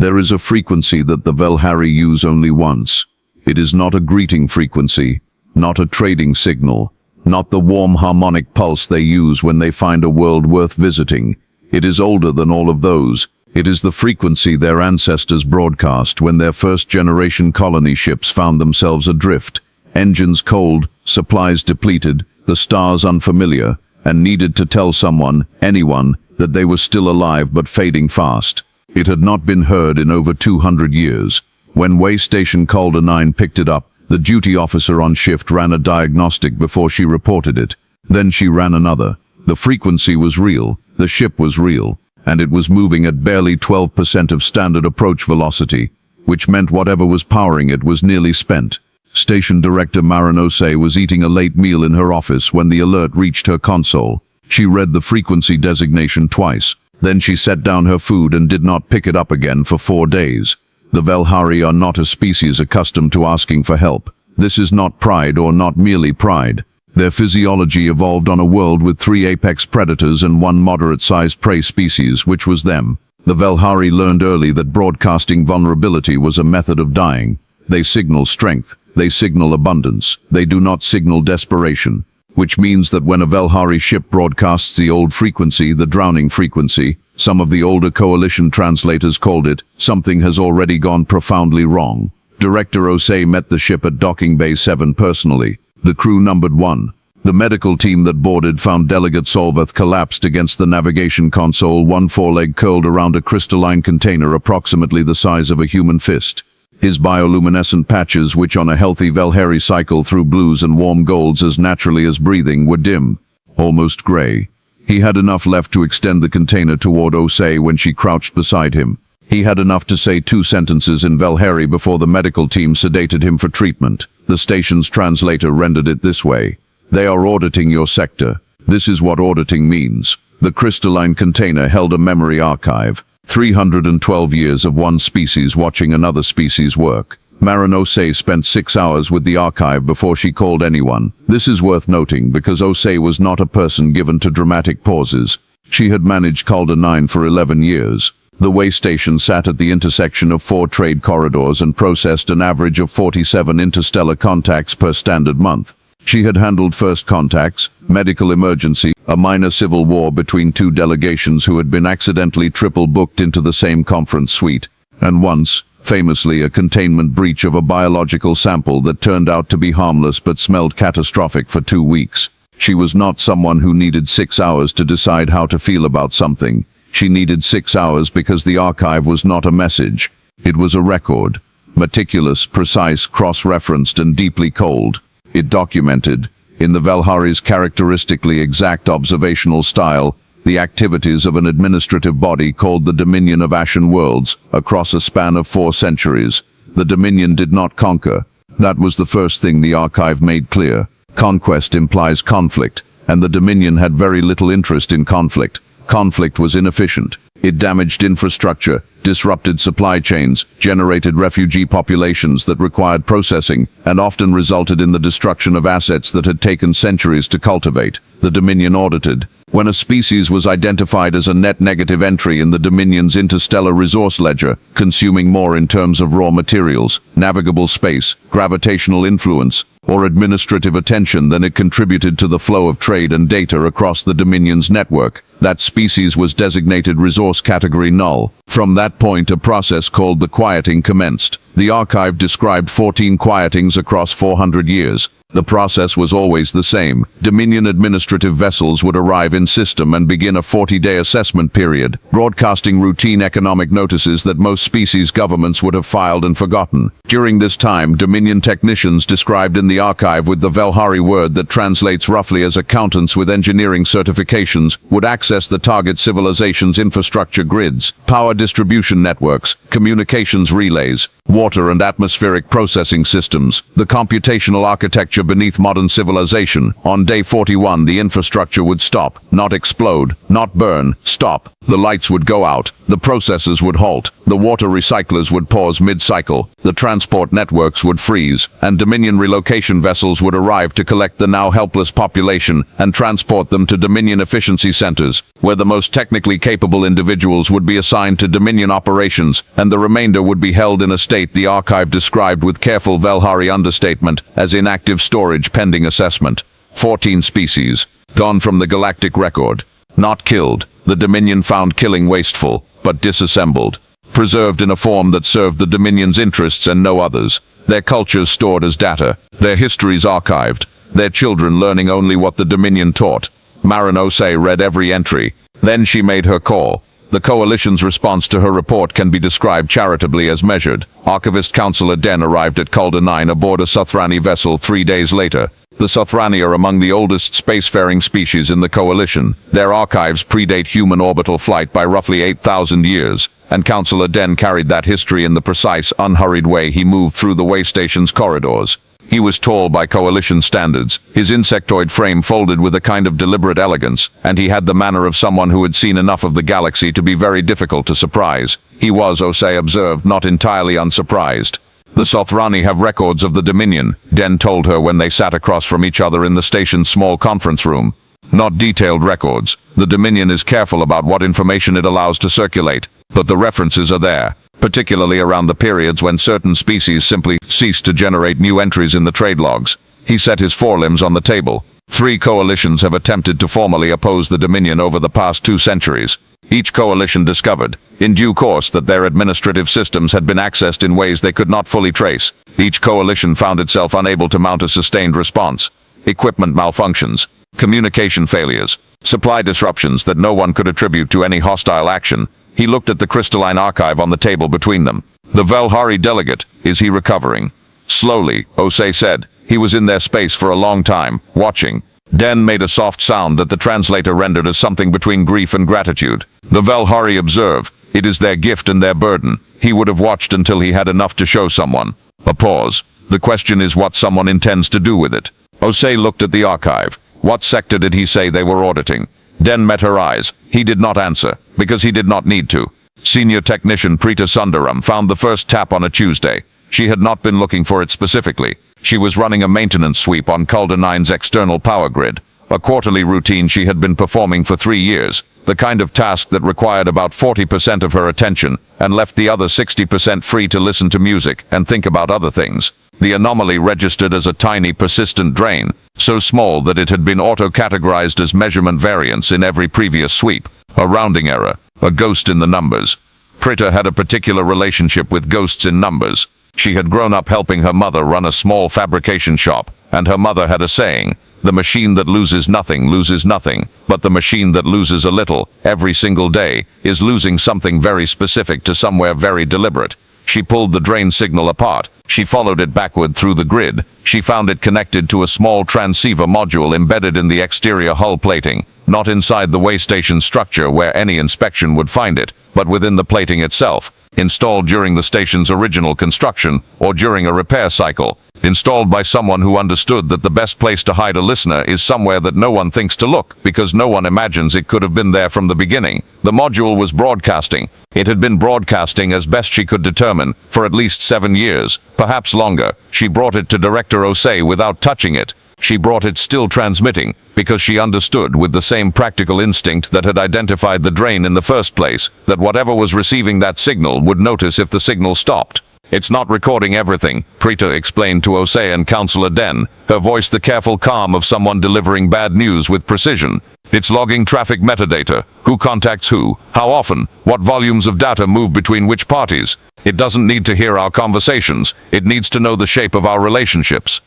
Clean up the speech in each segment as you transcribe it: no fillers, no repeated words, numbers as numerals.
There is a frequency that the Velhari use only once. It is not a greeting frequency, not a trading signal, not the warm harmonic pulse they use when they find a world worth visiting. It is older than all of those. It is the frequency their ancestors broadcast when their first-generation colony ships found themselves adrift, engines cold, supplies depleted, the stars unfamiliar, and needed to tell someone, anyone, that they were still alive but fading fast. It had not been heard in over 200 years. When Way Station Calder 9 picked it up, the duty officer on shift ran a diagnostic before she reported it. Then she ran another. The frequency was real, the ship was real, and it was moving at barely 12% of standard approach velocity, which meant whatever was powering it was nearly spent. Station Director Marinose was eating a late meal in her office when the alert reached her console. She read the frequency designation twice. Then she set down her food and did not pick it up again for 4 days. The Velhari are not a species accustomed to asking for help. This is not pride or not merely pride. Their physiology evolved on a world with 3 apex predators and 1 moderate-sized prey species, which was them. The Velhari learned early that broadcasting vulnerability was a method of dying. They signal strength. They signal abundance. They do not signal desperation. Which means that when a Velhari ship broadcasts the old frequency, the drowning frequency, some of the older coalition translators called it, something has already gone profoundly wrong. Director Osei met the ship at Docking Bay 7 personally. The crew numbered 1. The medical team that boarded found Delegate Solvath collapsed against the navigation console, one foreleg curled around a crystalline container approximately the size of a human fist. His bioluminescent patches, which on a healthy Velhari cycle through blues and warm golds as naturally as breathing, were dim, almost gray. He had enough left to extend the container toward Osei when she crouched beside him. He had enough to say 2 sentences in Velhari before the medical team sedated him for treatment. The station's translator rendered it this way. They are auditing your sector. This is what auditing means. The crystalline container held a memory archive. 312 years of one species watching another species work. Marinose spent 6 hours with the archive before she called anyone. This is worth noting because Osei was not a person given to dramatic pauses. She had managed Calder 9 for 11 years. The way station sat at the intersection of 4 trade corridors and processed an average of 47 interstellar contacts per standard month. She had handled first contacts, medical emergency, a minor civil war between 2 delegations who had been accidentally triple booked into the same conference suite, and once, famously, a containment breach of a biological sample that turned out to be harmless but smelled catastrophic for 2 weeks. She was not someone who needed 6 hours to decide how to feel about something. She needed 6 hours because the archive was not a message. It was a record. Meticulous, precise, cross-referenced, and deeply cold. It documented, in the Velhari's characteristically exact observational style, the activities of an administrative body called the Dominion of Ashen Worlds across a span of 4 centuries. The Dominion did not conquer. That was the first thing the archive made clear. Conquest implies conflict, and the Dominion had very little interest in conflict. Conflict was inefficient. It damaged infrastructure, disrupted supply chains, generated refugee populations that required processing, and often resulted in the destruction of assets that had taken centuries to cultivate. The Dominion audited. When a species was identified as a net negative entry in the Dominion's interstellar resource ledger, consuming more in terms of raw materials, navigable space, gravitational influence, or administrative attention than it contributed to the flow of trade and data across the Dominion's network, that species was designated resource category null. From that point, a process called the quieting commenced. The archive described 14 quietings across 400 years. The process was always the same. Dominion administrative vessels would arrive in system and begin a 40-day assessment period, broadcasting routine economic notices that most species governments would have filed and forgotten. During this time, Dominion technicians described in the archive with the Velhari word that translates roughly as accountants with engineering certifications would access the target civilization's infrastructure grids, power distribution networks, communications relays, water and atmospheric processing systems, the computational architecture beneath modern civilization. On day 41, the infrastructure would stop, not explode, not burn, stop. The lights would go out, the processors would halt, the water recyclers would pause mid-cycle, the transport networks would freeze, and Dominion relocation vessels would arrive to collect the now helpless population and transport them to Dominion efficiency centers, where the most technically capable individuals would be assigned to Dominion operations, and the remainder would be held in a state the archive described with careful Velhari understatement as inactive storage pending assessment. 14 species, gone from the galactic record. Not killed, the Dominion found killing wasteful, but disassembled. Preserved in a form that served the Dominion's interests and no others. Their cultures stored as data, their histories archived, their children learning only what the Dominion taught. Marin Osei read every entry. Then she made her call. The Coalition's response to her report can be described charitably as measured. Archivist Counselor Den arrived at Calder 9 aboard a Sothrani vessel 3 days later. The Sothrani are among the oldest spacefaring species in the Coalition. Their archives predate human orbital flight by roughly 8,000 years, and Counselor Den carried that history in the precise, unhurried way he moved through the way station's corridors. He was tall by Coalition standards, his insectoid frame folded with a kind of deliberate elegance, and he had the manner of someone who had seen enough of the galaxy to be very difficult to surprise. He was, Osei observed, not entirely unsurprised. The Sothrani have records of the Dominion, Den told her when they sat across from each other in the station's small conference room. Not detailed records. The Dominion is careful about what information it allows to circulate, but the references are there, particularly around the periods when certain species simply ceased to generate new entries in the trade logs. He set his forelimbs on the table. 3 coalitions have attempted to formally oppose the Dominion over the past 2 centuries. Each coalition discovered, in due course, that their administrative systems had been accessed in ways they could not fully trace. Each coalition found itself unable to mount a sustained response. Equipment malfunctions, communication failures, supply disruptions that no one could attribute to any hostile action. He looked at the crystalline archive on the table between them. The Velhari delegate, is he recovering? Slowly, Osei said. He was in their space for a long time, watching. Den made a soft sound that the translator rendered as something between grief and gratitude. The Velhari observe. It is their gift and their burden. He would have watched until he had enough to show someone. A pause. The question is what someone intends to do with it. Osei looked at the archive. What sector did he say they were auditing? Den met her eyes. He did not answer, because he did not need to. Senior Technician Preeta Sundaram found the first tap on a Tuesday. She had not been looking for it specifically. She was running a maintenance sweep on Calder 9's external power grid, a quarterly routine she had been performing for 3 years, the kind of task that required about 40% of her attention and left the other 60% free to listen to music and think about other things. The anomaly registered as a tiny persistent drain, so small that it had been auto-categorized as measurement variance in every previous sweep, a rounding error, a ghost in the numbers. Preeta had a particular relationship with ghosts in numbers. She had grown up helping her mother run a small fabrication shop, and her mother had a saying, "The machine that loses nothing, but the machine that loses a little, every single day, is losing something very specific to somewhere very deliberate." She pulled the drain signal apart. She followed it backward through the grid. She found it connected to a small transceiver module embedded in the exterior hull plating, not inside the way station structure where any inspection would find it, but within the plating itself. Installed during the station's original construction, or during a repair cycle. Installed by someone who understood that the best place to hide a listener is somewhere that no one thinks to look, because no one imagines it could have been there from the beginning. The module was broadcasting. It had been broadcasting, as best she could determine, for at least 7 years, perhaps longer. She brought it to Director Osei without touching it. She brought it still transmitting, because she understood with the same practical instinct that had identified the drain in the first place, that whatever was receiving that signal would notice if the signal stopped. "It's not recording everything," Preeta explained to Osei and Counselor Den, her voice the careful calm of someone delivering bad news with precision. "It's logging traffic metadata, who contacts who, how often, what volumes of data move between which parties. It doesn't need to hear our conversations, it needs to know the shape of our relationships."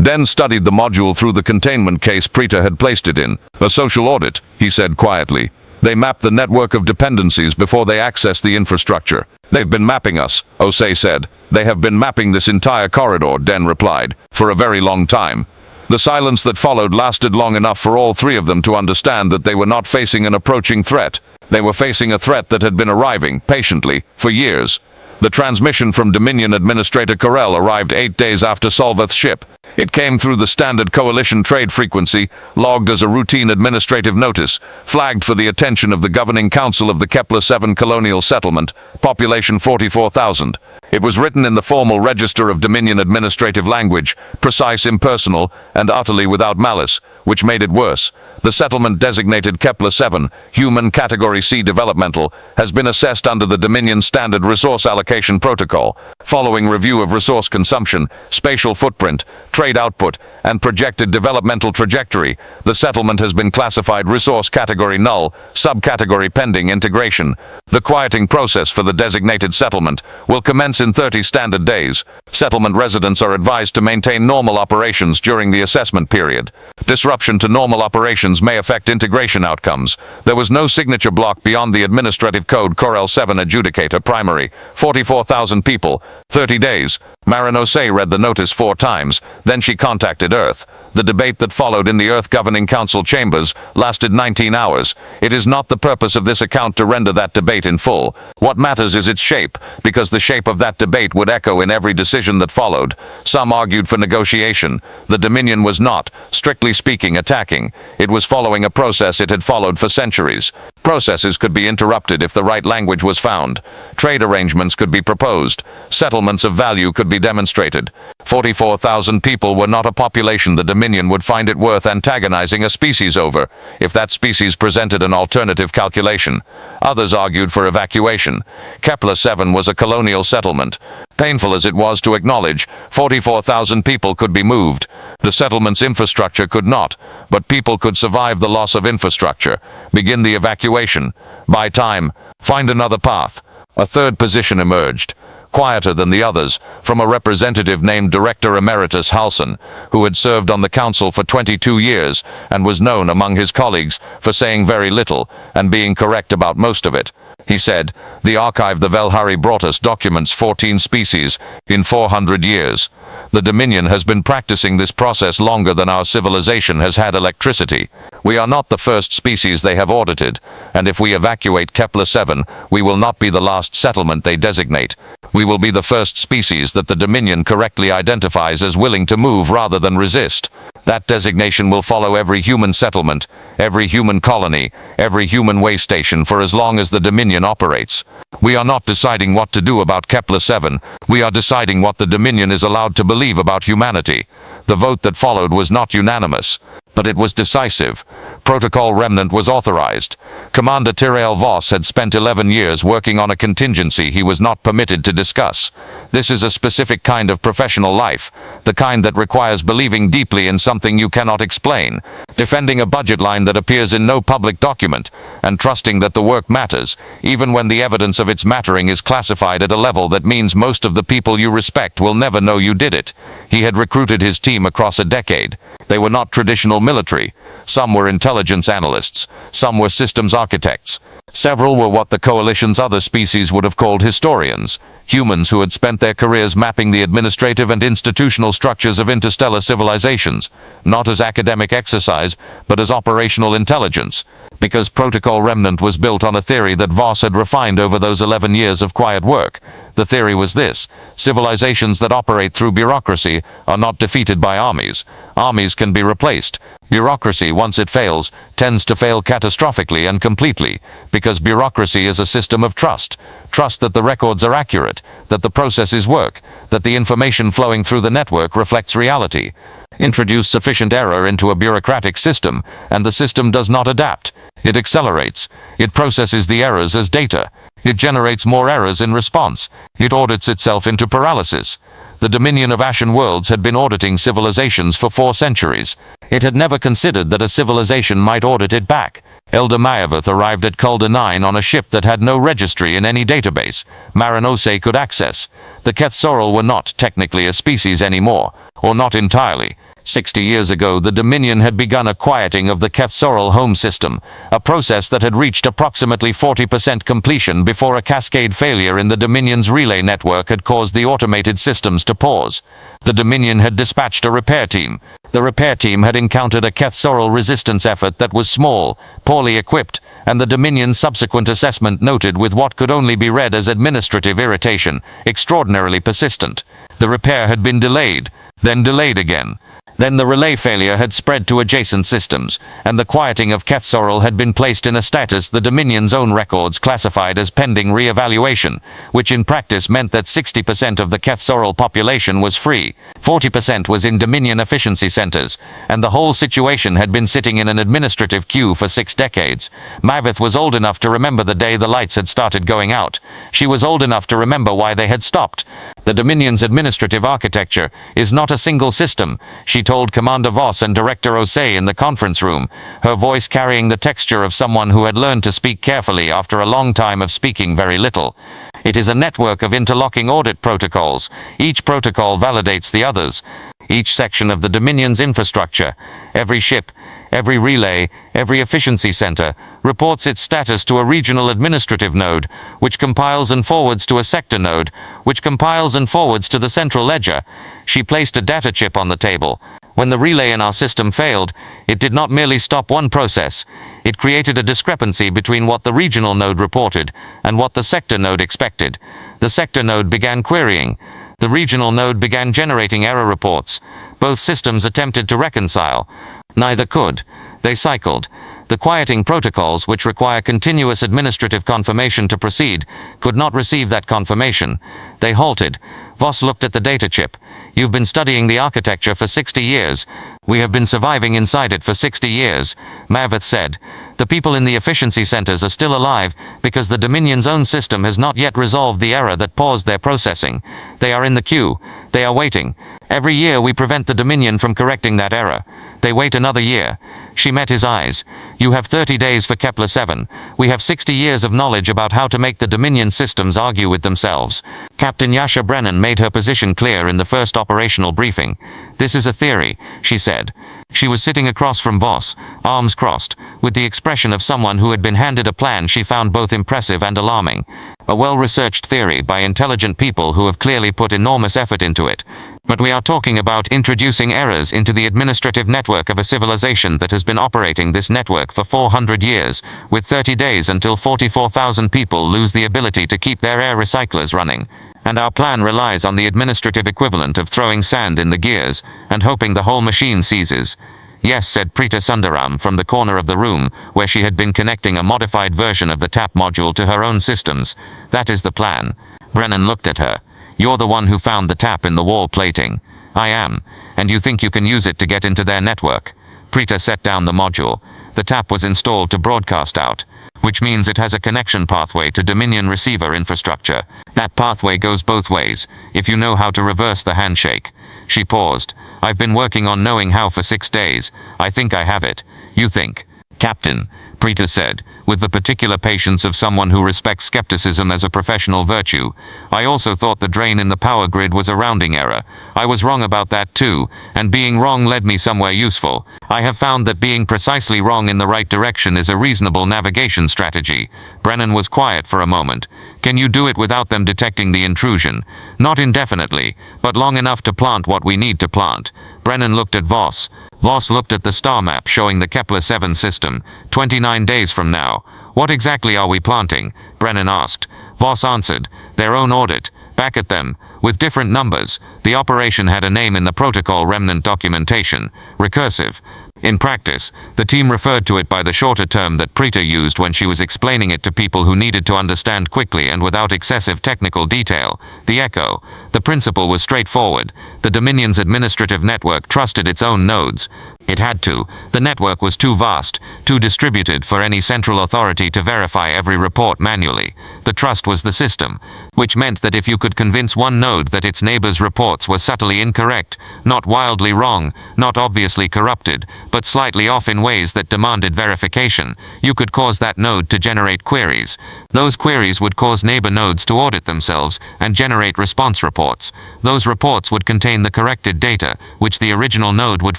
Den studied the module through the containment case Preeta had placed it in. "A social audit," he said quietly. "They map the network of dependencies before they access the infrastructure." "They've been mapping us," Osei said. "They have been mapping this entire corridor," Den replied, "for a very long time." The silence that followed lasted long enough for all 3 of them to understand that they were not facing an approaching threat. They were facing a threat that had been arriving, patiently, for years. The transmission from Dominion Administrator Corell arrived 8 days after Solveth's ship. It came through the standard Coalition trade frequency, logged as a routine administrative notice, flagged for the attention of the Governing Council of the Kepler-7 Colonial Settlement, population 44,000. It was written in the formal register of Dominion administrative language, precise, impersonal, and utterly without malice, which made it worse. The settlement designated Kepler-7, Human Category C Developmental, has been assessed under the Dominion Standard Resource Allocation Protocol. Following review of resource consumption, spatial footprint, trade output, and projected developmental trajectory, the settlement has been classified Resource Category Null, Subcategory Pending Integration. The quieting process for the designated settlement will commence in 30 standard days. Settlement residents are advised to maintain normal operations during the assessment period. Disruption to normal operations may affect integration outcomes. There was no signature block beyond the administrative code Corel 7 Adjudicator Primary, 44,000 people, 30 days. Marinose read the notice 4 times, then she contacted Earth. The debate that followed in the Earth Governing Council chambers lasted 19 hours. It is not the purpose of this account to render that debate in full. What matters is its shape, because the shape of that debate would echo in every decision that followed. Some argued for negotiation. The Dominion was not, strictly speaking, attacking. It was following a process it had followed for centuries. Processes could be interrupted if the right language was found. Trade arrangements could be proposed. Settlements of value could be demonstrated. 44,000 people were not a population the Dominion would find it worth antagonizing a species over, if that species presented an alternative calculation. Others argued for evacuation. Kepler-7 was a colonial settlement. Painful as it was to acknowledge, 44,000 people could be moved. The settlement's infrastructure could not, but people could survive the loss of infrastructure. Begin the evacuation. Buy time. Find another path. A third position emerged, quieter than the others, from a representative named Director Emeritus Halson, who had served on the council for 22 years and was known among his colleagues for saying very little and being correct about most of it. He said, "The archive the Velhari brought us documents 14 species in 400 years. The Dominion has been practicing this process longer than our civilization has had electricity. We are not the first species they have audited, and if we evacuate Kepler-7, we will not be the last settlement they designate. We will be the first species that the Dominion correctly identifies as willing to move rather than resist. That designation will follow every human settlement, every human colony, every human way station for as long as the Dominion operates. We are not deciding what to do about Kepler-7, we are deciding what the Dominion is allowed to believe about humanity." The vote that followed was not unanimous, but it was decisive. Protocol Remnant was authorized. Commander Tyrell Voss had spent 11 years working on a contingency he was not permitted to discuss. This is a specific kind of professional life, the kind that requires believing deeply in something you cannot explain, defending a budget line that appears in no public document, and trusting that the work matters, even when the evidence of its mattering is classified at a level that means most of the people you respect will never know you did it. He had recruited his team across a decade. They were not traditional military. Some were intelligence analysts. Some were systems architects. Several were what the Coalition's other species would have called historians, humans who had spent their careers mapping the administrative and institutional structures of interstellar civilizations, not as academic exercise, but as operational intelligence. Because Protocol Remnant was built on a theory that Voss had refined over those 11 years of quiet work. The theory was this: civilizations that operate through bureaucracy are not defeated by armies. Armies can be replaced. Bureaucracy, once it fails, tends to fail catastrophically and completely, because bureaucracy is a system of trust. Trust that the records are accurate, that the processes work, that the information flowing through the network reflects reality. Introduce sufficient error into a bureaucratic system, and the system does not adapt. It accelerates. It processes the errors as data. It generates more errors in response. It audits itself into paralysis. The Dominion of Ashen Worlds had been auditing civilizations for 4 centuries. It had never considered that a civilization might audit it back. Elder Mayavuth arrived at Calder 9 on a ship that had no registry in any database Marinose could access. The Kethsorel were not technically a species anymore, or not entirely. 60 years ago, the Dominion had begun a quieting of the Kethsorel home system, a process that had reached approximately 40% completion before a cascade failure in the Dominion's relay network had caused the automated systems to pause. The Dominion had dispatched a repair team. The repair team had encountered a Kethsorel resistance effort that was small, poorly equipped, and the Dominion's subsequent assessment noted with what could only be read as administrative irritation, extraordinarily persistent. The repair had been delayed, then delayed again. Then the relay failure had spread to adjacent systems, and the quieting of Kethsorel had been placed in a status the Dominion's own records classified as pending re-evaluation, which in practice meant that 60% of the Kethsorel population was free, 40% was in Dominion efficiency centers, and the whole situation had been sitting in an administrative queue for 6 decades. Maveth was old enough to remember the day the lights had started going out. She was old enough to remember why they had stopped. The Dominion's administrative architecture is not a single system, she told Commander Voss and Director Osei in the conference room, her voice carrying the texture of someone who had learned to speak carefully after a long time of speaking very little. It is a network of interlocking audit protocols. Each protocol validates the others. Each section of the Dominion's infrastructure, every ship, every relay, every efficiency center, reports its status to a regional administrative node, which compiles and forwards to a sector node, which compiles and forwards to the central ledger. She placed a data chip on the table. When the relay in our system failed, it did not merely stop one process. It created a discrepancy between what the regional node reported and what the sector node expected. The sector node began querying. The regional node began generating error reports. Both systems attempted to reconcile. Neither could. They cycled. The quieting protocols, which require continuous administrative confirmation to proceed, could not receive that confirmation. They halted. Voss looked at the data chip. You've been studying the architecture for 60 years. We have been surviving inside it for 60 years, Maveth said. The people in the efficiency centers are still alive because the Dominion's own system has not yet resolved the error that paused their processing. They are in the queue. They are waiting. Every year we prevent the Dominion from correcting that error. They wait another year. She met his eyes. You have 30 days for Kepler-7. We have 60 years of knowledge about how to make the Dominion systems argue with themselves. Captain Yasha Brennan made her position clear in the first operational briefing. This is a theory, she said. She was sitting across from Voss, arms crossed, with the expression of someone who had been handed a plan she found both impressive and alarming. A well-researched theory by intelligent people who have clearly put enormous effort into it. But we are talking about introducing errors into the administrative network of a civilization that has been operating this network for 400 years, with 30 days until 44,000 people lose the ability to keep their air recyclers running. And our plan relies on the administrative equivalent of throwing sand in the gears, and hoping the whole machine seizes. Yes, said Preeta Sundaram from the corner of the room, where she had been connecting a modified version of the TAP module to her own systems. That is the plan. Brennan looked at her. You're the one who found the tap in the wall plating. I am. And you think you can use it to get into their network. Preeta set down the module. The tap was installed to broadcast out, which means it has a connection pathway to Dominion receiver infrastructure. That pathway goes both ways, if you know how to reverse the handshake. She paused. I've been working on knowing how for 6 days. I think I have it. You think? Captain, Preeta said, with the particular patience of someone who respects skepticism as a professional virtue. I also thought the drain in the power grid was a rounding error. I was wrong about that too, and being wrong led me somewhere useful. I have found that being precisely wrong in the right direction is a reasonable navigation strategy. Brennan was quiet for a moment. Can you do it without them detecting the intrusion? Not indefinitely, but long enough to plant what we need to plant. Brennan looked at Voss. Voss looked at the star map showing the Kepler-7 system. 29 days from now. What exactly are we planting? Brennan asked. Voss answered. Their own audit. Back at them. With different numbers. The operation had a name in the protocol remnant documentation. Recursive. In practice, the team referred to it by the shorter term that Preeta used when she was explaining it to people who needed to understand quickly and without excessive technical detail. The echo. The principle was straightforward. The Dominion's administrative network trusted its own nodes. It had to. The network was too vast, too distributed for any central authority to verify every report manually. The trust was the system, which meant that if you could convince one node that its neighbor's reports were subtly incorrect, not wildly wrong, not obviously corrupted, but slightly off in ways that demanded verification, you could cause that node to generate queries. Those queries would cause neighbor nodes to audit themselves and generate response reports. Those reports would contain the corrected data, which the original node would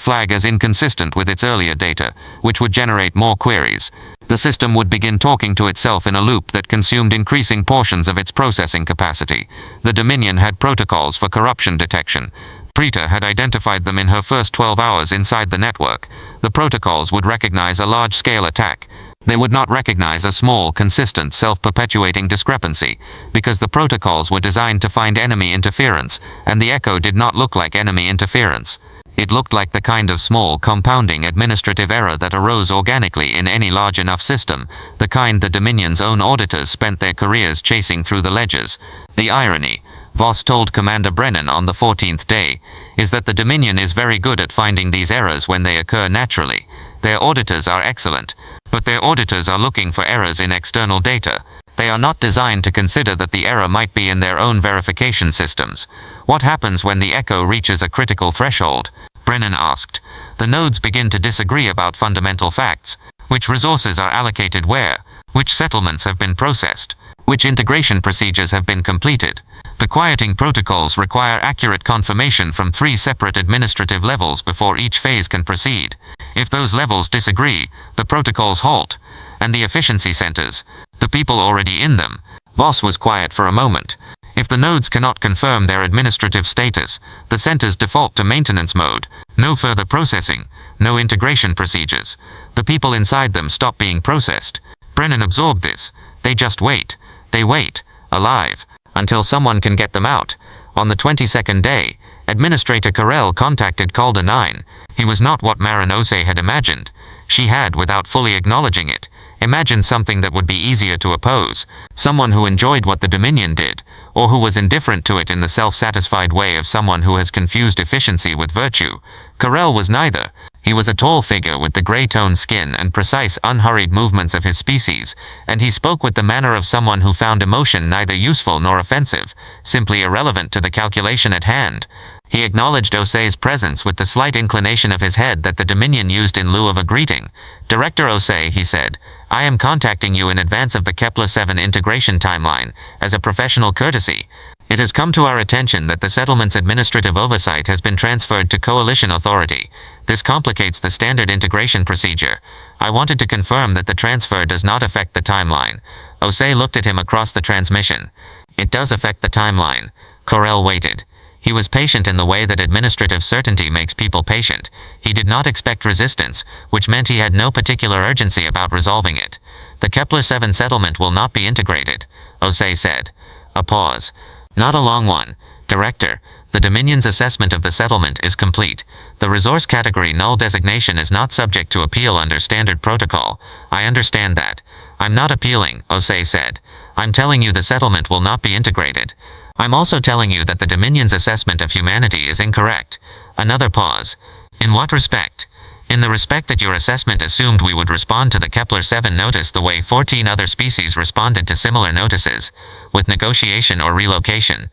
flag as inconsistent with its earlier data, which would generate more queries. The system would begin talking to itself in a loop that consumed increasing portions of its processing capacity. The Dominion had protocols for corruption detection. Preeta had identified them in her first 12 hours inside the network. The protocols would recognize a large-scale attack. They would not recognize a small, consistent, self-perpetuating discrepancy, because the protocols were designed to find enemy interference, and the echo did not look like enemy interference. It looked like the kind of small, compounding administrative error that arose organically in any large enough system, the kind the Dominion's own auditors spent their careers chasing through the ledgers. The irony, Voss told Commander Brennan on the 14th day, is that the Dominion is very good at finding these errors when they occur naturally. Their auditors are excellent, but their auditors are looking for errors in external data. They are not designed to consider that the error might be in their own verification systems. What happens when the echo reaches a critical threshold? Brennan asked. The nodes begin to disagree about fundamental facts. Which resources are allocated where? Which settlements have been processed? Which integration procedures have been completed? The quieting protocols require accurate confirmation from 3 separate administrative levels before each phase can proceed. If those levels disagree, the protocols halt. And the efficiency centers, the people already in them. Voss was quiet for a moment. If the nodes cannot confirm their administrative status, the centers default to maintenance mode. No further processing, no integration procedures. The people inside them stop being processed. Brennan absorbed this. They just wait. They wait, alive, until someone can get them out. On the 22nd day, Administrator Carell contacted Calder 9. He was not what Marin Ose had imagined. She had, without fully acknowledging it, imagined something that would be easier to oppose. Someone who enjoyed what the Dominion did, or who was indifferent to it in the self-satisfied way of someone who has confused efficiency with virtue. Carell was neither. He was a tall figure with the grey-toned skin and precise, unhurried movements of his species, and he spoke with the manner of someone who found emotion neither useful nor offensive, simply irrelevant to the calculation at hand. He acknowledged Ose's presence with the slight inclination of his head that the Dominion used in lieu of a greeting. Director Ose, he said, I am contacting you in advance of the Kepler-7 integration timeline, as a professional courtesy. It has come to our attention that the settlement's administrative oversight has been transferred to Coalition Authority. This complicates the standard integration procedure. I wanted to confirm that the transfer does not affect the timeline. Ose looked at him across the transmission. It does affect the timeline. Corell waited. He was patient in the way that administrative certainty makes people patient. He did not expect resistance, which meant he had no particular urgency about resolving it. The Kepler-7 settlement will not be integrated, Ose said. A pause. Not a long one. Director, the Dominion's assessment of the settlement is complete. The resource category null designation is not subject to appeal under standard protocol. I understand that. I'm not appealing, Ose said. I'm telling you the settlement will not be integrated. I'm also telling you that the Dominion's assessment of humanity is incorrect. Another pause. In what respect? In the respect that your assessment assumed we would respond to the Kepler-7 notice the way 14 other species responded to similar notices, with negotiation or relocation.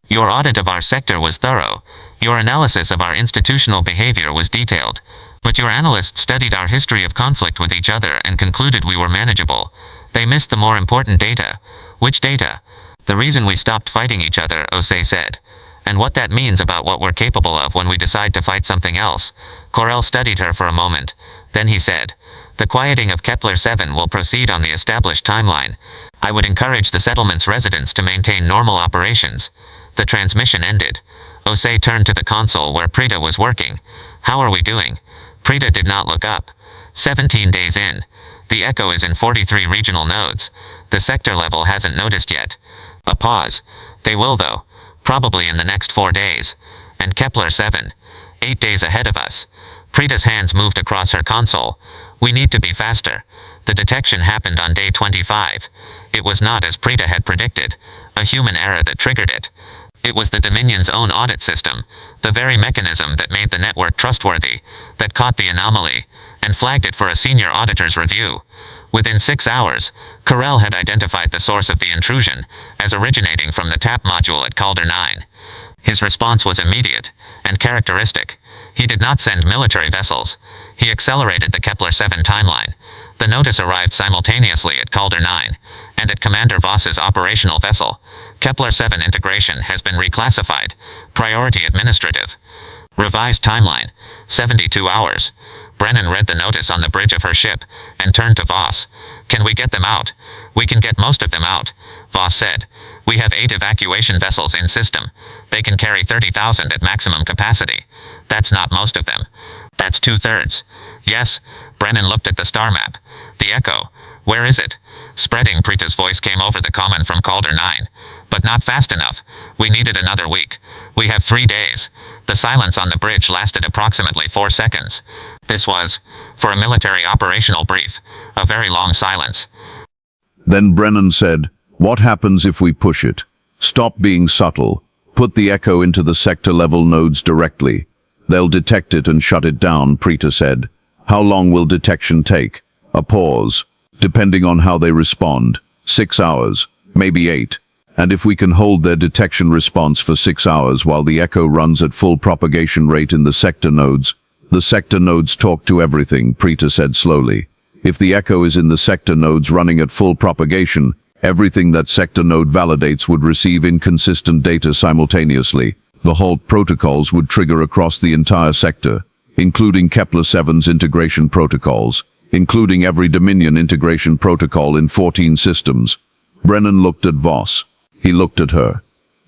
Your audit of our sector was thorough. Your analysis of our institutional behavior was detailed. But your analysts studied our history of conflict with each other and concluded we were manageable. They missed the more important data. Which data? The reason we stopped fighting each other, Ose said. And what that means about what we're capable of when we decide to fight something else. Corell studied her for a moment. Then he said, the quieting of Kepler-7 will proceed on the established timeline. I would encourage the settlement's residents to maintain normal operations. The transmission ended. Ose turned to the console where Prita was working. How are we doing? Prita did not look up. 17 days in. The echo is in 43 regional nodes. The sector level hasn't noticed yet. A pause. They will though. Probably in the next 4 days. And Kepler-7. 8 days ahead of us. Prita's hands moved across her console. We need to be faster. The detection happened on day 25. It was not as Prita had predicted. A human error that triggered it. It was the Dominion's own audit system. The very mechanism that made the network trustworthy. That caught the anomaly. And flagged it for a senior auditor's review. Within 6 hours, Carell had identified the source of the intrusion as originating from the TAP module at Calder 9. His response was immediate and characteristic. He did not send military vessels. He accelerated the Kepler-7 timeline. The notice arrived simultaneously at Calder 9 and at Commander Voss's operational vessel. Kepler-7 integration has been reclassified. Priority administrative. Revised timeline. 72 hours. Brennan read the notice on the bridge of her ship, and turned to Voss. "Can we get them out?" "We can get most of them out," Voss said. "We have 8 evacuation vessels in system. They can carry 30,000 at maximum capacity. That's not most of them. That's 2/3. "Yes." Brennan looked at the star map. "The Echo. Where is it?" Spreading, Preeta's voice came over the common from Calder 9. "But not fast enough. We needed another week. We have 3 days." The silence on the bridge lasted approximately 4 seconds. This was, for a military operational brief, a very long silence. Then Brennan said, "What happens if we push it? Stop being subtle. Put the Echo into the sector-level nodes directly. They'll detect it and shut it down," Preeta said. "How long will detection take?" A pause. "Depending on how they respond. 6 hours, maybe 8. And if we can hold their detection response for 6 hours while the Echo runs at full propagation rate in the sector nodes." "The sector nodes talk to everything," Preeta said slowly. "If the Echo is in the sector nodes running at full propagation, everything that sector node validates would receive inconsistent data simultaneously. The halt protocols would trigger across the entire sector, including Kepler-7's integration protocols, including every Dominion integration protocol in 14 systems." Brennan looked at Voss. He looked at her.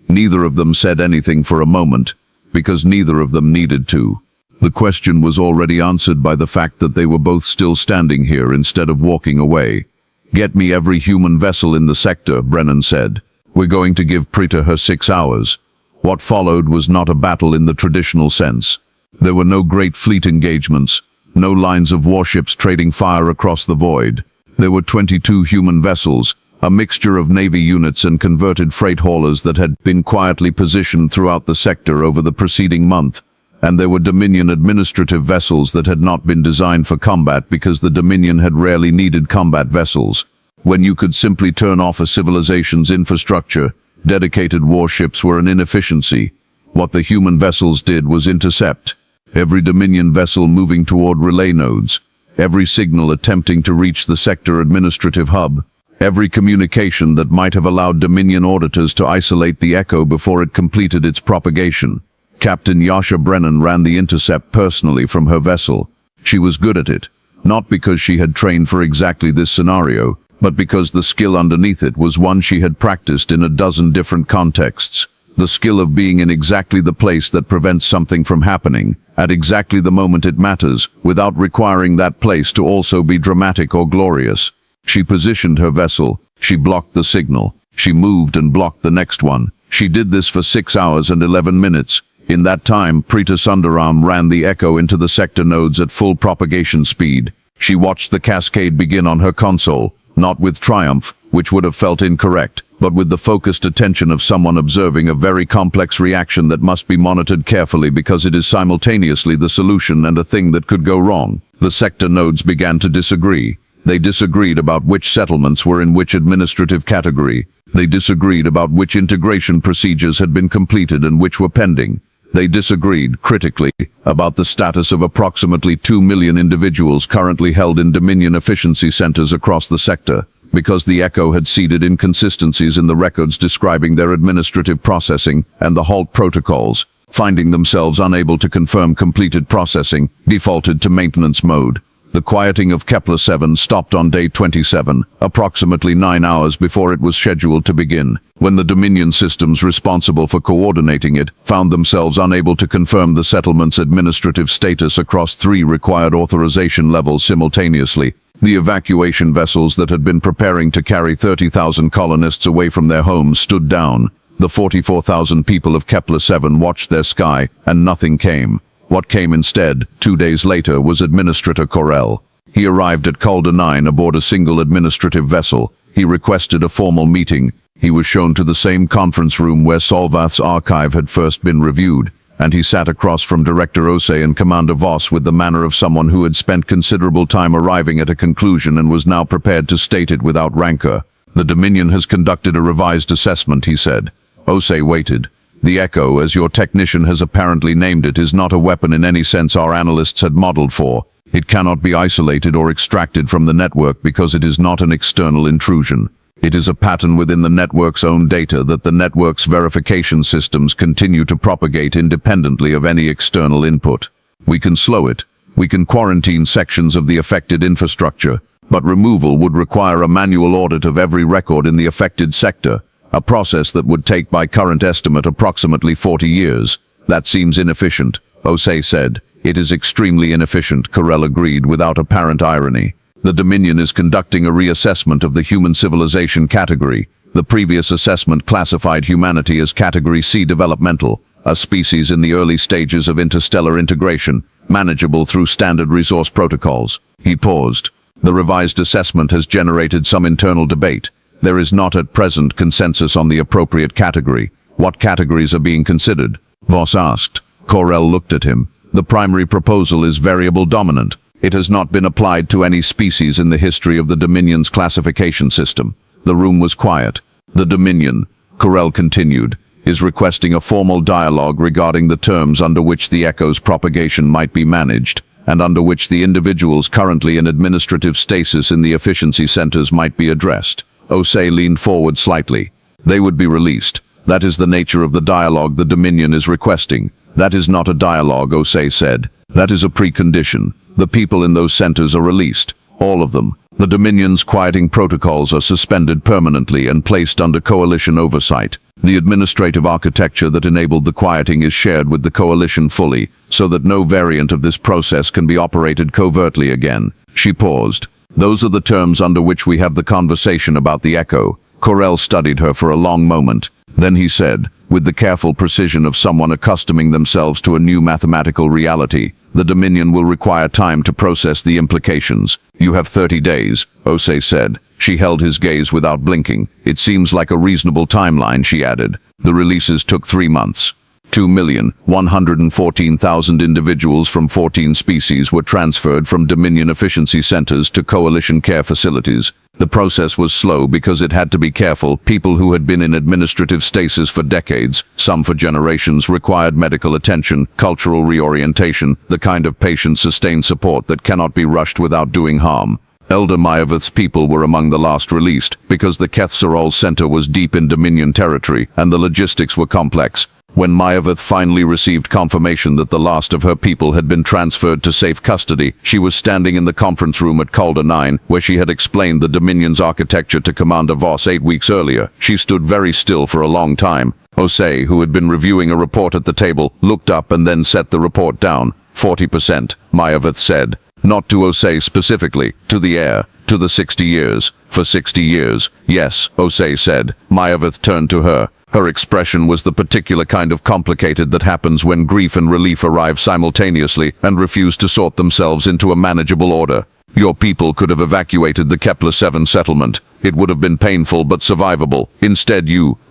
Neither of them said anything for a moment, because neither of them needed to. The question was already answered by the fact that they were both still standing here instead of walking away. "Get me every human vessel in the sector," Brennan said. "We're going to give Preeta her 6 hours." What followed was not a battle in the traditional sense. There were no great fleet engagements, no lines of warships trading fire across the void. There were 22 human vessels, a mixture of Navy units and converted freight haulers that had been quietly positioned throughout the sector over the preceding month, and there were Dominion administrative vessels that had not been designed for combat because the Dominion had rarely needed combat vessels. When you could simply turn off a civilization's infrastructure, dedicated warships were an inefficiency. What the human vessels did was intercept every Dominion vessel moving toward relay nodes, every signal attempting to reach the sector administrative hub, every communication that might have allowed Dominion auditors to isolate the Echo before it completed its propagation. Captain Yasha Brennan ran the intercept personally from her vessel. She was good at it, not because she had trained for exactly this scenario, but because the skill underneath it was one she had practiced in a dozen different contexts. The skill of being in exactly the place that prevents something from happening, at exactly the moment it matters, without requiring that place to also be dramatic or glorious. She positioned her vessel. She blocked the signal. She moved and blocked the next one. She did this for 6 hours and 11 minutes. In that time, Preeta Sundaram ran the Echo into the sector nodes at full propagation speed. She watched the cascade begin on her console, not with triumph, which would have felt incorrect, but with the focused attention of someone observing a very complex reaction that must be monitored carefully because it is simultaneously the solution and a thing that could go wrong. The sector nodes began to disagree. They disagreed about which settlements were in which administrative category. They disagreed about which integration procedures had been completed and which were pending. They disagreed, critically, about the status of approximately 2 million individuals currently held in Dominion efficiency centers across the sector, because the Echo had seeded inconsistencies in the records describing their administrative processing and the halt protocols. Finding themselves unable to confirm completed processing, defaulted to maintenance mode. The quieting of Kepler-7 stopped on day 27, approximately 9 hours before it was scheduled to begin, when the Dominion systems responsible for coordinating it found themselves unable to confirm the settlement's administrative status across 3 required authorization levels simultaneously. The evacuation vessels that had been preparing to carry 30,000 colonists away from their homes stood down. The 44,000 people of Kepler-7 watched their sky, and nothing came. What came instead, 2 days later, was Administrator Corell. He arrived at Calder 9 aboard a single administrative vessel. He requested a formal meeting. He was shown to the same conference room where Solvath's archive had first been reviewed, and he sat across from Director Ose and Commander Voss with the manner of someone who had spent considerable time arriving at a conclusion and was now prepared to state it without rancor. "The Dominion has conducted a revised assessment," he said. Ose waited. "The Echo, as your technician has apparently named it, is not a weapon in any sense our analysts had modeled for. It cannot be isolated or extracted from the network because it is not an external intrusion. It is a pattern within the network's own data that the network's verification systems continue to propagate independently of any external input. We can slow it, We can quarantine sections of the affected infrastructure, but removal would require a manual audit of every record in the affected sector, a process that would take by current estimate approximately 40 years. That seems inefficient, Osei said. It is extremely inefficient, Corell agreed without apparent irony. The Dominion is conducting a reassessment of the human civilization category. The previous assessment classified humanity as Category C developmental, a species in the early stages of interstellar integration, manageable through standard resource protocols. He paused. The revised assessment has generated some internal debate. There is not at present consensus on the appropriate category. What categories are being considered? Voss asked. Corell looked at him. The primary proposal is variable dominant. It has not been applied to any species in the history of the Dominion's classification system. The room was quiet. The Dominion, Corell continued, is requesting a formal dialogue regarding the terms under which the Echo's propagation might be managed, and under which the individuals currently in administrative stasis in the efficiency centers might be addressed. Osei leaned forward slightly. They would be released. That is the nature of the dialogue the Dominion is requesting. That is not a dialogue, Osei said. That is a precondition. The people in those centers are released. All of them. The Dominion's quieting protocols are suspended permanently and placed under coalition oversight. The administrative architecture that enabled the quieting is shared with the coalition fully, so that no variant of this process can be operated covertly again. She paused. Those are the terms under which we have the conversation about the Echo. Corell studied her for a long moment. Then he said, with the careful precision of someone accustoming themselves to a new mathematical reality, the Dominion will require time to process the implications. You have 30 days, Osei said. She held his gaze without blinking. It seems like a reasonable timeline, she added. The releases took 3 months. 2,114,000 individuals from 14 species were transferred from Dominion efficiency centers to coalition care facilities. The process was slow because it had to be careful. People who had been in administrative stasis for decades, some for generations, required medical attention, cultural reorientation, the kind of patient-sustained support that cannot be rushed without doing harm. Elder Mayavith's people were among the last released, because the Kethserol Center was deep in Dominion territory, and the logistics were complex. When Mayavith finally received confirmation that the last of her people had been transferred to safe custody, she was standing in the conference room at Calder 9, where she had explained the Dominion's architecture to Commander Voss 8 weeks earlier. She stood very still for a long time. Osei, who had been reviewing a report at the table, looked up and then set the report down. 40%, Mayavith said. Not to Osei specifically, to the heir, to the 60 years. For 60 years, yes, Osei said. Mayavith turned to her. Her expression was the particular kind of complicated that happens when grief and relief arrive simultaneously and refuse to sort themselves into a manageable order. Your people could have evacuated the Kepler 7 settlement. It would have been painful but survivable. Instead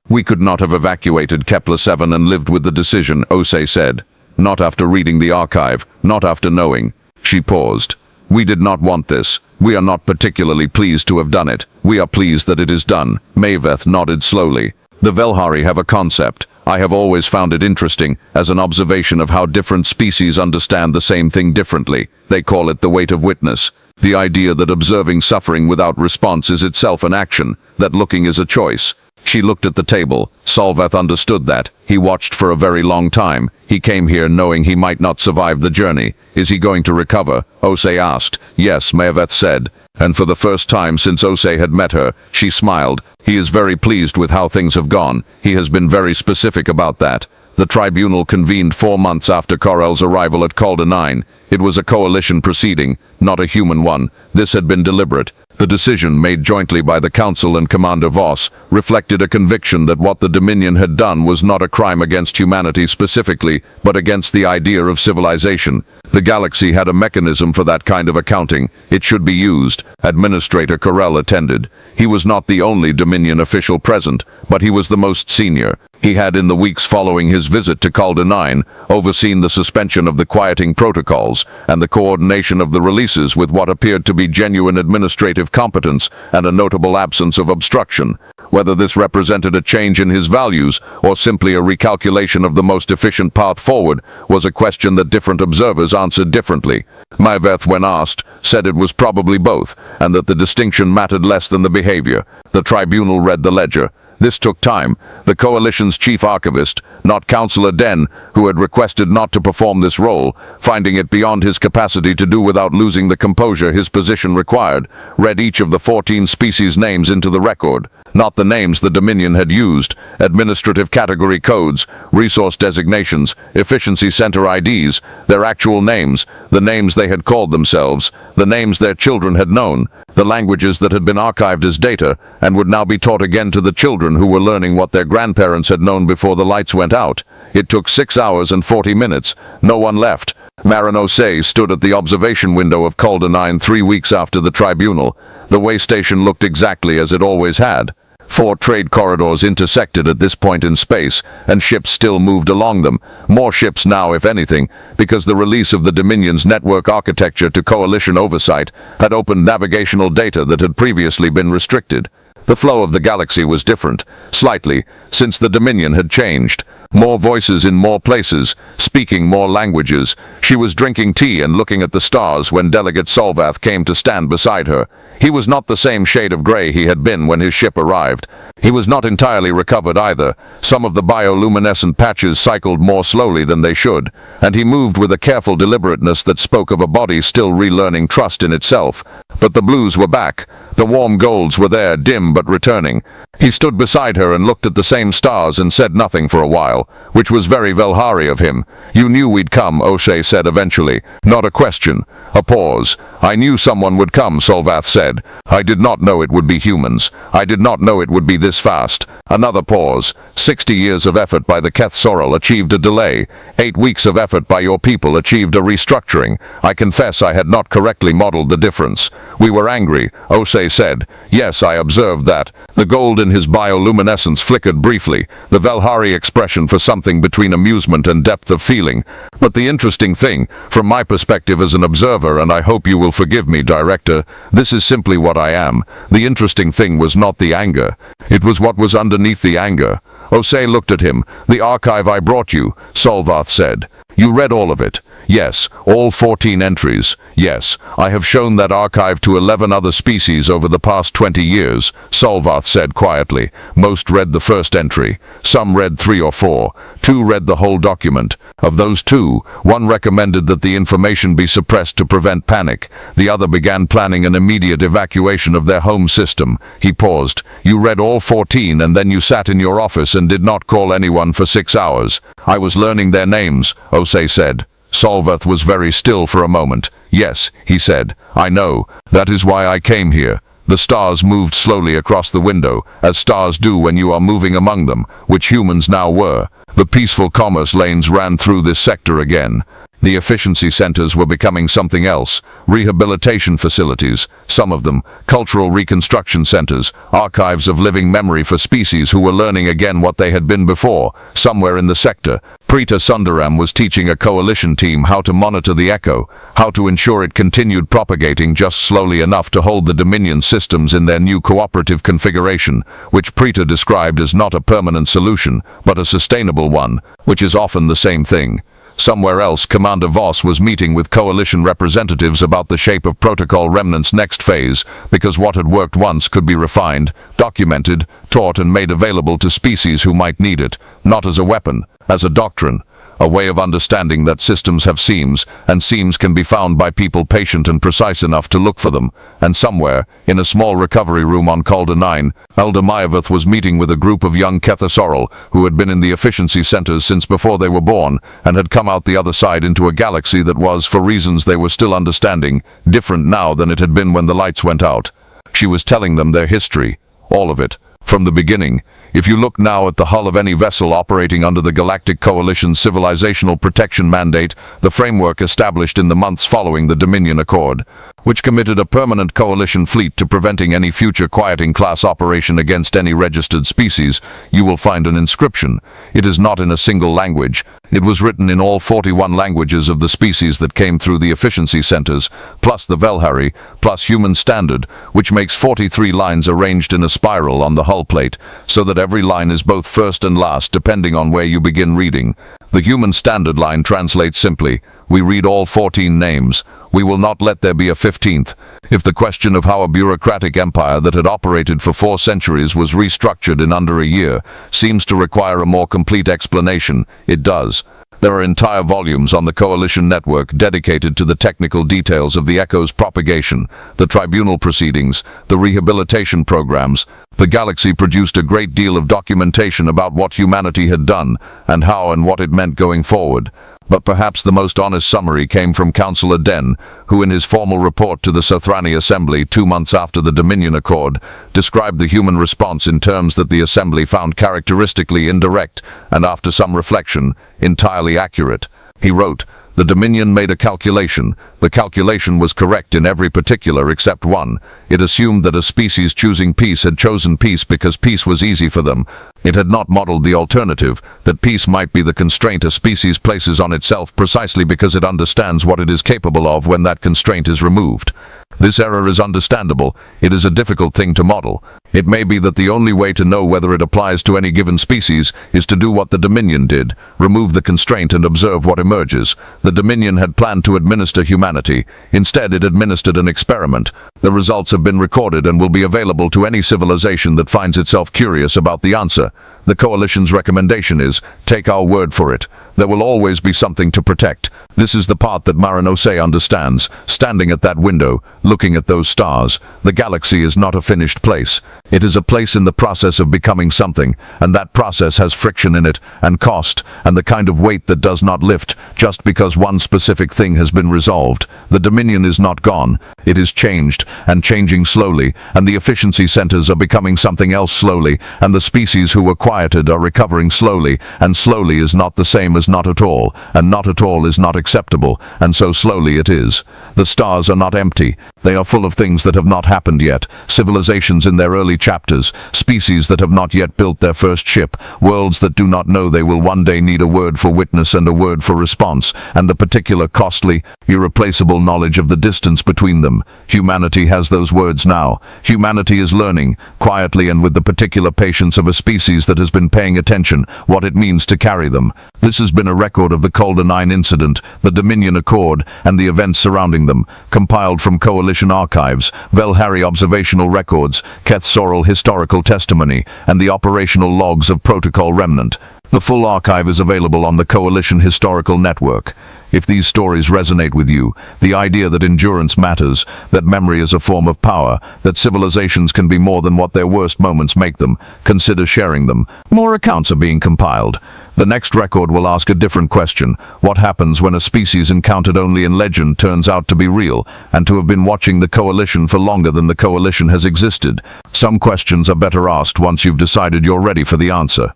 we could not have evacuated Kepler 7 and lived with the decision, Osei said. Not after reading the archive, not after knowing. She paused. We did not want this. We are not particularly pleased to have done it. We are pleased that it is done. Mayaveth nodded slowly. The Velhari have a concept. I have always found it interesting, as an observation of how different species understand the same thing differently. They call it the weight of witness. The idea that observing suffering without response is itself an action, that looking is a choice. She looked at the table. Solvath understood that. He watched for a very long time. He came here knowing he might not survive the journey. Is he going to recover? Osei asked. Yes, Mayaveth said. And for the first time since Osei had met her, she smiled. He is very pleased with how things have gone. He has been very specific about that. The tribunal convened 4 months after Corell's arrival at Calder 9. It was a coalition proceeding, not a human one. This had been deliberate. The decision, made jointly by the Council and Commander Voss, reflected a conviction that what the Dominion had done was not a crime against humanity specifically, but against the idea of civilization. The galaxy had a mechanism for that kind of accounting. It should be used. Administrator Corell attended. He was not the only Dominion official present, but he was the most senior. He had, in the weeks following his visit to Calder 9, overseen the suspension of the quieting protocols and the coordination of the releases with what appeared to be genuine administrative competence and a notable absence of obstruction. Whether this represented a change in his values or simply a recalculation of the most efficient path forward was a question that different observers answered differently. Mayaveth, when asked, said it was probably both, and that the distinction mattered less than the behavior. The tribunal read the ledger. This took time. The Coalition's chief archivist, not Councillor Den, who had requested not to perform this role, finding it beyond his capacity to do without losing the composure his position required, read each of the 14 species' names into the record. Not the names the Dominion had used, administrative category codes, resource designations, efficiency center IDs, their actual names, the names they had called themselves, the names their children had known, the languages that had been archived as data and would now be taught again to the children who were learning what their grandparents had known before the lights went out. It took 6 hours and 40 minutes. No one left. Marino Say stood at the observation window of Calder 9 3 weeks after the tribunal. The way station looked exactly as it always had. 4 trade corridors intersected at this point in space, and ships still moved along them. More ships now, if anything, because the release of the Dominion's network architecture to Coalition oversight had opened navigational data that had previously been restricted. The flow of the galaxy was different, slightly, since the Dominion had changed. More voices in more places, speaking more languages. She was drinking tea and looking at the stars when Delegate Solvath came to stand beside her. He was not the same shade of gray he had been when his ship arrived. He was not entirely recovered either. Some of the bioluminescent patches cycled more slowly than they should, and he moved with a careful deliberateness that spoke of a body still relearning trust in itself. But the blues were back. The warm golds were there, dim but returning. He stood beside her and looked at the same stars and said nothing for a while, which was very Velhari of him. "You knew we'd come," O'Shea said eventually. "Not a question." A pause. "I knew someone would come," Solvath said. "I did not know it would be humans. I did not know it would be this fast." Another pause. 60 years of effort by the Keth Sorrel achieved a delay. 8 weeks of effort by your people achieved a restructuring. I confess I had not correctly modeled the difference. We were angry, O'Shea said. "Yes, I observed that." The gold in his bioluminescence flickered briefly, the Velhari expression for something between amusement and depth of feeling. "But the interesting thing, from my perspective as an observer, and I hope you will forgive me, Director, this is simply what I am, the interesting thing was not the anger. It was what was underneath the anger." O'Shea looked at him. "The archive I brought you," Solvath said. "You read all of it?" "Yes, all 14 entries. Yes, I have shown that archive to 11 other species over the past 20 years, Solvath said quietly. Most read the first entry. Some read 3 or 4. 2 read the whole document. Of those 2, one recommended that the information be suppressed to prevent panic. The other began planning an immediate evacuation of their home system. He paused. "You read all 14 and then you sat in your office and did not call anyone for 6 hours. I was learning their names," O'Shea said. Solvath was very still for a moment. "Yes," he said. "I know. That is why I came here." The stars moved slowly across the window, as stars do when you are moving among them, which humans now were. The peaceful commerce lanes ran through this sector again. The efficiency centers were becoming something else. Rehabilitation facilities, some of them, cultural reconstruction centers, archives of living memory for species who were learning again what they had been before. Somewhere in the sector, Preeta Sundaram was teaching a coalition team how to monitor the echo, how to ensure it continued propagating just slowly enough to hold the Dominion systems in their new cooperative configuration, which Preeta described as not a permanent solution, but a sustainable one, which is often the same thing. Somewhere else, Commander Voss was meeting with coalition representatives about the shape of Protocol Remnant's next phase, because what had worked once could be refined, documented, taught and made available to species who might need it, not as a weapon, as a doctrine. A way of understanding that systems have seams, and seams can be found by people patient and precise enough to look for them. And somewhere, in a small recovery room on Calder 9, Elder Mayavath was meeting with a group of young Kethasorrel who had been in the efficiency centers since before they were born, and had come out the other side into a galaxy that was, for reasons they were still understanding, different now than it had been when the lights went out. She was telling them their history, all of it, from the beginning. If you look now at the hull of any vessel operating under the Galactic Coalition's civilizational protection mandate, the framework established in the months following the Dominion Accord, which committed a permanent coalition fleet to preventing any future quieting class operation against any registered species, you will find an inscription. It is not in a single language. It was written in all 41 languages of the species that came through the efficiency centers, plus the Velhari, plus Human Standard, which makes 43 lines arranged in a spiral on the hull plate, so that every line is both first and last depending on where you begin reading. The human standard line translates simply, we read all 14 names. We will not let there be a 15th. If the question of how a bureaucratic empire that had operated for 4 centuries was restructured in under a year seems to require a more complete explanation, it does. There are entire volumes on the Coalition network dedicated to the technical details of the Echo's propagation, the tribunal proceedings, the rehabilitation programs. The galaxy produced a great deal of documentation about what humanity had done, and how and what it meant going forward. But perhaps the most honest summary came from Councillor Den, who in his formal report to the Sothrani Assembly 2 months after the Dominion Accord, described the human response in terms that the Assembly found characteristically indirect, and after some reflection, entirely accurate. He wrote, "The Dominion made a calculation. The calculation was correct in every particular except one. It assumed that a species choosing peace had chosen peace because peace was easy for them. It had not modeled the alternative, that peace might be the constraint a species places on itself precisely because it understands what it is capable of when that constraint is removed. This error is understandable. It is a difficult thing to model. It may be that the only way to know whether it applies to any given species is to do what the Dominion did, remove the constraint and observe what emerges. The Dominion had planned to administer humanity. Instead, it administered an experiment. The results have been recorded and will be available to any civilization that finds itself curious about the answer. The Coalition's recommendation is, take our word for it. There will always be something to protect. This is the part that Marinose understands, standing at that window, looking at those stars. The galaxy is not a finished place. It is a place in the process of becoming something, and that process has friction in it, and cost, and the kind of weight that does not lift, just because one specific thing has been resolved. The Dominion is not gone. It is changed, and changing slowly, and the efficiency centers are becoming something else slowly, and the species who were quieted are recovering slowly, and slowly is not the same as not at all, and not at all is not acceptable, and so slowly it is. The stars are not empty. They are full of things that have not happened yet, civilizations in their early chapters, species that have not yet built their first ship, worlds that do not know they will one day need a word for witness and a word for response, and the particular costly, irreplaceable knowledge of the distance between them. Humanity has those words now. Humanity is learning, quietly and with the particular patience of a species that has been paying attention, what it means to carry them. This has been a record of the Calder 9 incident, the Dominion Accord, and the events surrounding them, compiled from Coalition archives, Velhari observational records, Keth Sorrel historical testimony, and the operational logs of Protocol Remnant. The full archive is available on the Coalition Historical Network. If these stories resonate with you, the idea that endurance matters, that memory is a form of power, that civilizations can be more than what their worst moments make them, consider sharing them. More accounts are being compiled. The next record will ask a different question. What happens when a species encountered only in legend turns out to be real, and to have been watching the Coalition for longer than the Coalition has existed? Some questions are better asked once you've decided you're ready for the answer.